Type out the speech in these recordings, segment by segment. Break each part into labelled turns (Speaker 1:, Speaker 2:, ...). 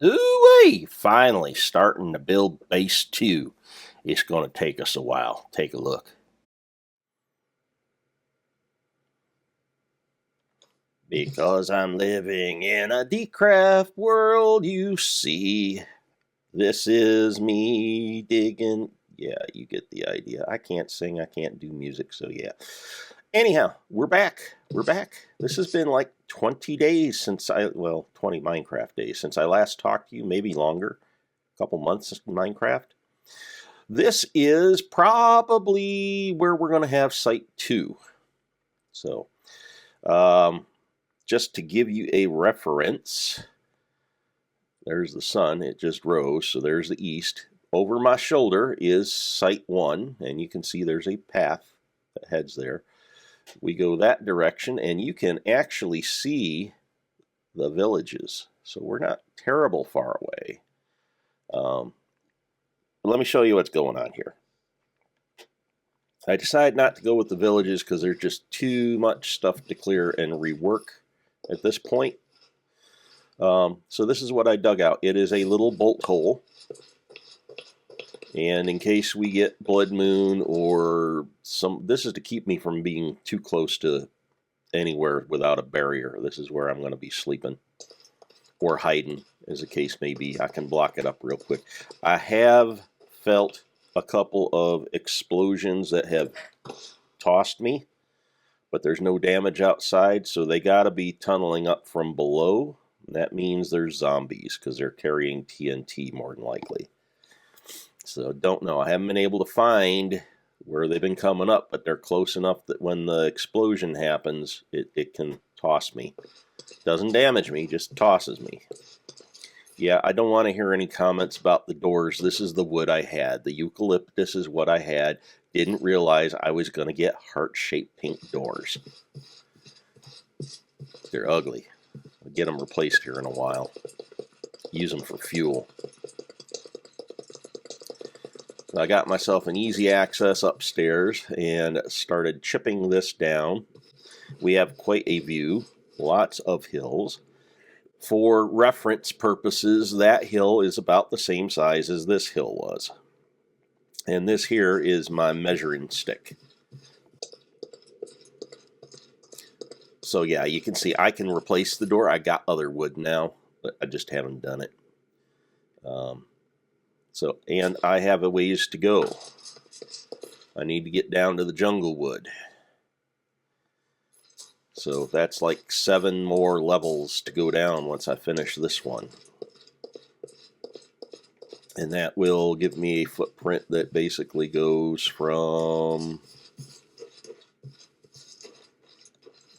Speaker 1: Ooh-wee! Finally starting to build base 2. It's going to take us a while. Take a look. Because I'm living in a Dcraft world, you see. This is me digging. Yeah, you get the idea. I can't sing, I can't do music, so yeah. Anyhow, we're back. We're back. This has been like 20 days since 20 Minecraft days since I last talked to you, maybe longer. A couple months in Minecraft. This is probably where we're going to have site 2. So, just to give you a reference, there's the sun. It just rose, so there's the east. Over my shoulder is site 1, and you can see there's a path that heads there. We go that direction, and you can actually see the villages. So we're not terrible far away. Let me show you what's going on here. I decided not to go with the villages because there's just too much stuff to clear and rework at this point. So this is what I dug out. It is a little bolt hole. And in case we get blood moon or this is to keep me from being too close to anywhere without a barrier. This is where I'm going to be sleeping or hiding, as the case may be. I can block it up real quick. I have felt a couple of explosions that have tossed me, but there's no damage outside, so they got to be tunneling up from below. That means there's zombies because they're carrying TNT more than likely. So don't know. I haven't been able to find where they've been coming up, but they're close enough that when the explosion happens, it can toss me. Doesn't damage me, just tosses me. Yeah, I don't want to hear any comments about the doors. This is the wood I had. The eucalyptus is what I had. Didn't realize I was going to get heart-shaped pink doors. They're ugly. I'll get them replaced here in a while. Use them for fuel. So I got myself an easy access upstairs and started chipping this down. We have quite a view. Lots of hills. For reference purposes, that hill is about the same size as this hill was. And this here is my measuring stick. So yeah, you can see I can replace the door. I got other wood now, but I just haven't done it. And I have a ways to go. I need to get down to the jungle wood. So that's like 7 more levels to go down once I finish this one. And that will give me a footprint that basically goes from...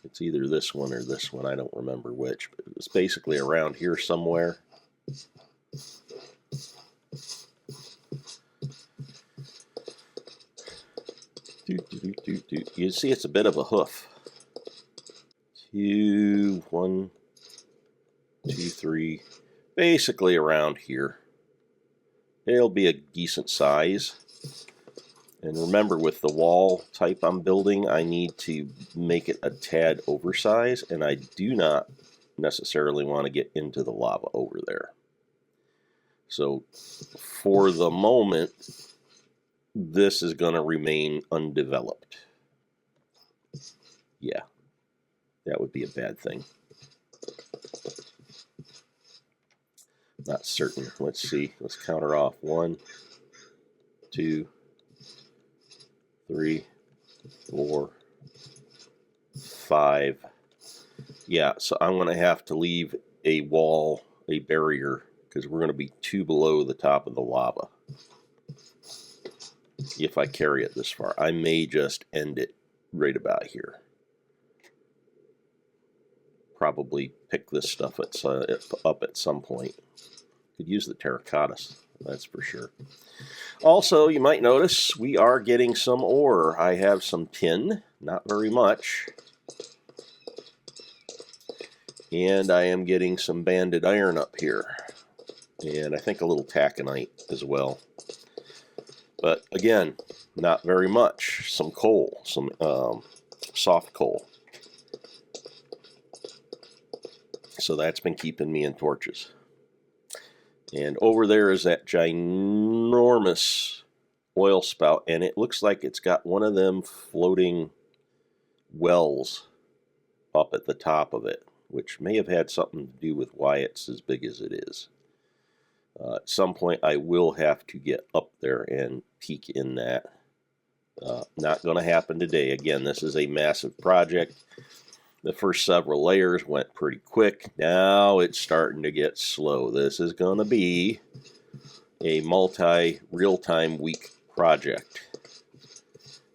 Speaker 1: It's either this one or this one. I don't remember which. But it's basically around here somewhere. You see it's a bit of a hoof. 2, 1, 2, 3, basically around here. It'll be a decent size. And remember, with the wall type I'm building, I need to make it a tad oversized, and I do not necessarily want to get into the lava over there. So for the moment, this is going to remain undeveloped. Yeah. That would be a bad thing. Not certain. Let's see. Let's count her off. 1, 2, 3, 4, 5. Yeah, so I'm going to have to leave a wall, a barrier, because we're going to be 2 below the top of the lava. If I carry it this far. I may just end it right about here. Probably pick this stuff up at some point. Could use the terracottas, that's for sure. Also, you might notice we are getting some ore. I have some tin, not very much. And I am getting some banded iron up here. And I think a little taconite as well. But again, not very much. Some coal, some soft coal. So that's been keeping me in torches. And over there is that ginormous oil spout, and it looks like it's got one of them floating wells up at the top of it, which may have had something to do with why it's as big as it is. At some point I will have to get up there and peek in that. Not going to happen today. Again, this is a massive project. The first several layers went pretty quick. Now it's starting to get slow. This is going to be a multi-real-time week project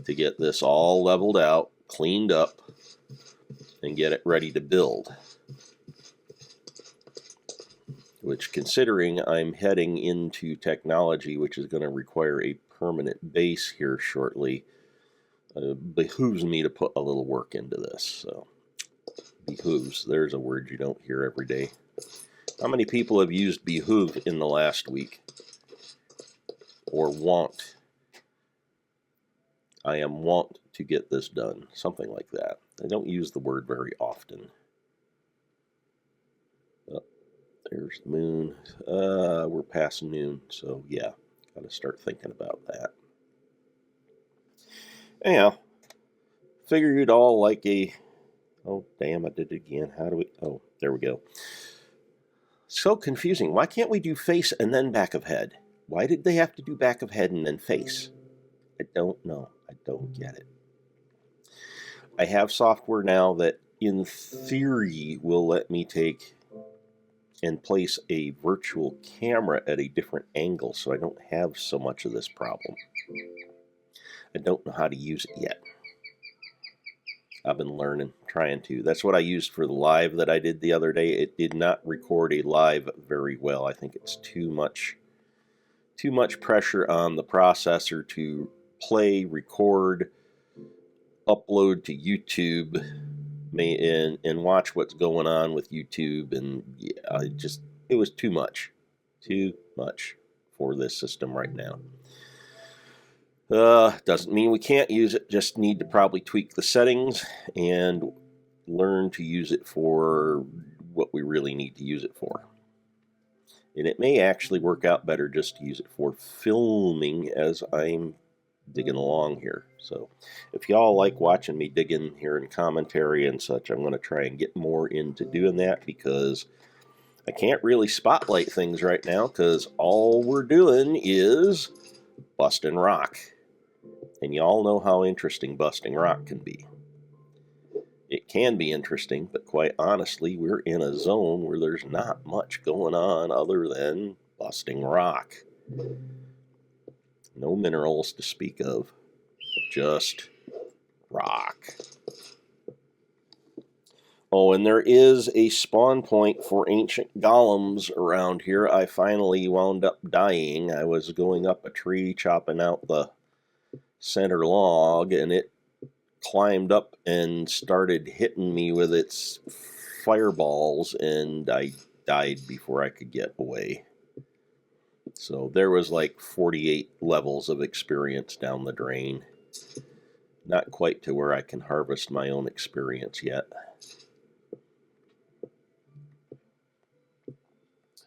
Speaker 1: to get this all leveled out, cleaned up, and get it ready to build. Which, considering I'm heading into technology which is going to require a permanent base here shortly, behooves me to put a little work into this. So, behooves, there's a word you don't hear every day. How many people have used behoove in the last week? Or want? I am want to get this done. Something like that. I don't use the word very often. Oh, there's the moon. We're past noon, so yeah, got to start thinking about that. Anyhow, figured it all like a... Oh, damn, I did it again. How do we... Oh, there we go. So confusing. Why can't we do face and then back of head? Why did they have to do back of head and then face? I don't know. I don't get it. I have software now that, in theory, will let me take and place a virtual camera at a different angle, so I don't have so much of this problem. I don't know how to use it yet. I've been learning, trying to. That's what I used for the live that I did the other day. It did not record a live very well. I think it's too much pressure on the processor to play, record, upload to YouTube, and watch what's going on with YouTube. And yeah, it was too much for this system right now. Doesn't mean we can't use it, just need to probably tweak the settings and learn to use it for what we really need to use it for. And it may actually work out better just to use it for filming as I'm digging along here. So if y'all like watching me digging here in commentary and such, I'm going to try and get more into doing that, because I can't really spotlight things right now because all we're doing is busting rock. And y'all know how interesting busting rock can be. It can be interesting, but quite honestly, we're in a zone where there's not much going on other than busting rock. No minerals to speak of, just rock. Oh, and there is a spawn point for ancient golems around here. I finally wound up dying. I was going up a tree, chopping out the center log, and it climbed up and started hitting me with its fireballs, and I died before I could get away. So there was like 48 levels of experience down the drain. Not quite to where I can harvest my own experience yet.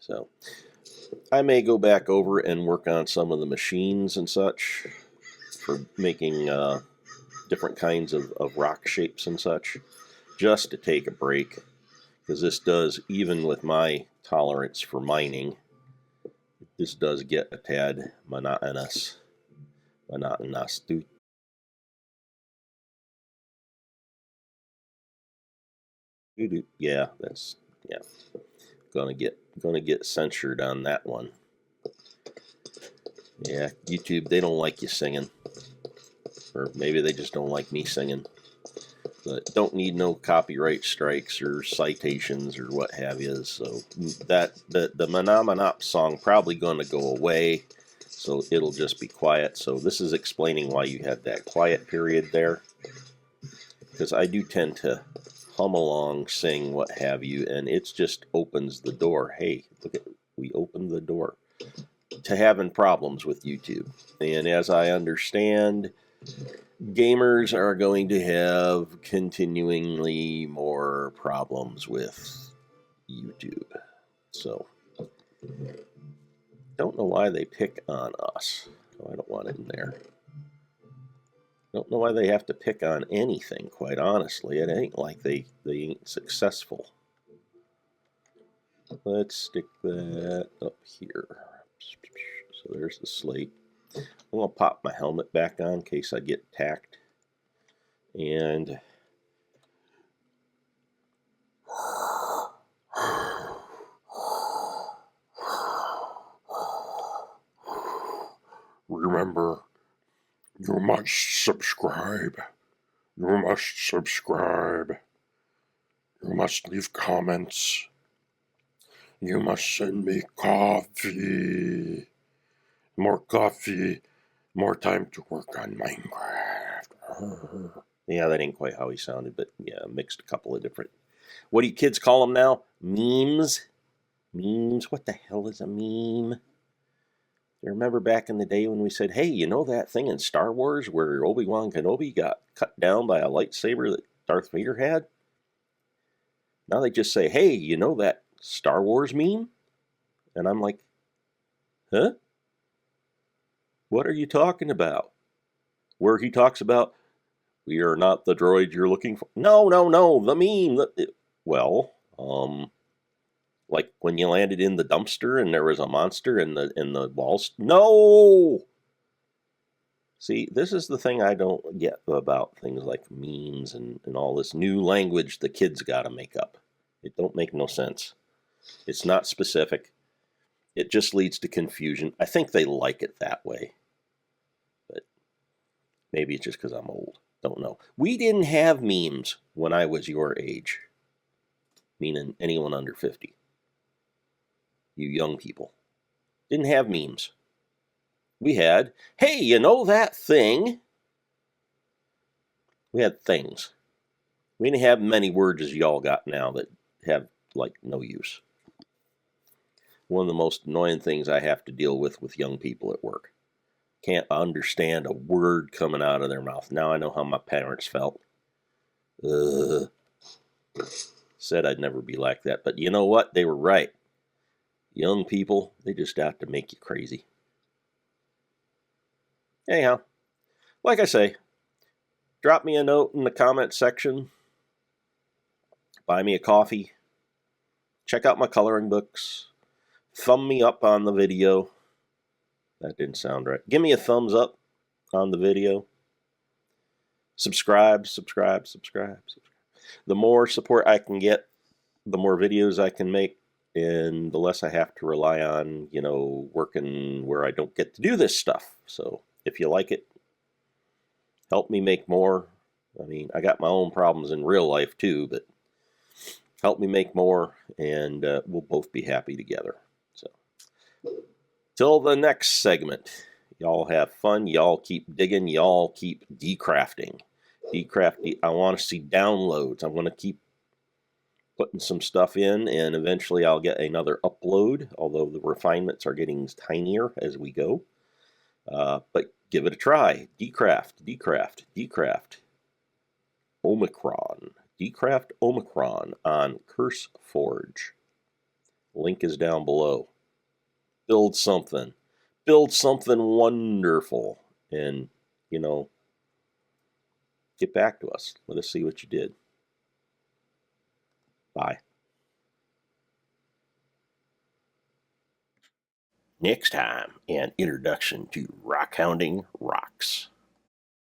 Speaker 1: So I may go back over and work on some of the machines and such for making different kinds of rock shapes and such, just to take a break, because this does, even with my tolerance for mining, this does get a tad monotonous. Yeah, that's, yeah, gonna get censored on that one. Yeah, YouTube, they don't like you singing. Or maybe they just don't like me singing. But don't need no copyright strikes or citations or what have you. So that the Manamanop song probably going to go away. So it'll just be quiet. So this is explaining why you had that quiet period there. Because I do tend to hum along, sing, what have you, and it just opens the door. Hey, look at, we opened the door to having problems with YouTube. And as I understand, gamers are going to have continuingly more problems with YouTube. So Don't know why they pick on us. Oh, I don't want it in there. Don't know why they have to pick on anything, quite honestly. It ain't like they ain't successful. Let's stick that up here. So there's the slate. I'm going to pop my helmet back on in case I get attacked. And remember, you must subscribe. You must subscribe. You must leave comments. You must send me coffee. More coffee. More time to work on Minecraft. Yeah, that ain't quite how he sounded, but yeah, mixed a couple of different. What do you kids call them now? Memes? Memes? What the hell is a meme? You remember back in the day when we said, hey, you know that thing in Star Wars where Obi-Wan Kenobi got cut down by a lightsaber that Darth Vader had? Now they just say, hey, you know that Star Wars meme? And I'm like, huh? What are you talking about? Where he talks about, we are not the droid you're looking for. No, the meme. Well, like when you landed in the dumpster and there was a monster in the walls. No! See, this is the thing I don't get about things like memes and all this new language the kids got to make up. It don't make no sense. It's not specific. It just leads to confusion. I think they like it that way. But maybe it's just because I'm old. Don't know. We didn't have memes when I was your age. Meaning anyone under 50. You young people. Didn't have memes. We had, hey, you know that thing? We had things. We didn't have many words as y'all got now that have, like, no use. One of the most annoying things I have to deal with young people at work. Can't understand a word coming out of their mouth. Now I know how my parents felt. Said I'd never be like that. But you know what? They were right. Young people, they just have to make you crazy. Anyhow, like I say, drop me a note in the comment section. Buy me a coffee. Check out my coloring books. Thumb me up on the video. That didn't sound right. Give me a thumbs up on the video. Subscribe. The more support I can get, the more videos I can make, and the less I have to rely on, working where I don't get to do this stuff. So if you like it, help me make more. I mean, I got my own problems in real life too, but help me make more, and we'll both be happy together. So, till the next segment, y'all have fun. Y'all keep digging. Y'all keep decrafting. I want to see downloads. I'm going to keep putting some stuff in, and eventually I'll get another upload, although the refinements are getting tinier as we go. But give it a try. Dcraft. Omicron. Dcraft Omicron on CurseForge. Link is down below. Build something. Build something wonderful. And, get back to us. Let us see what you did. Bye. Next time, an introduction to rock hounding rocks.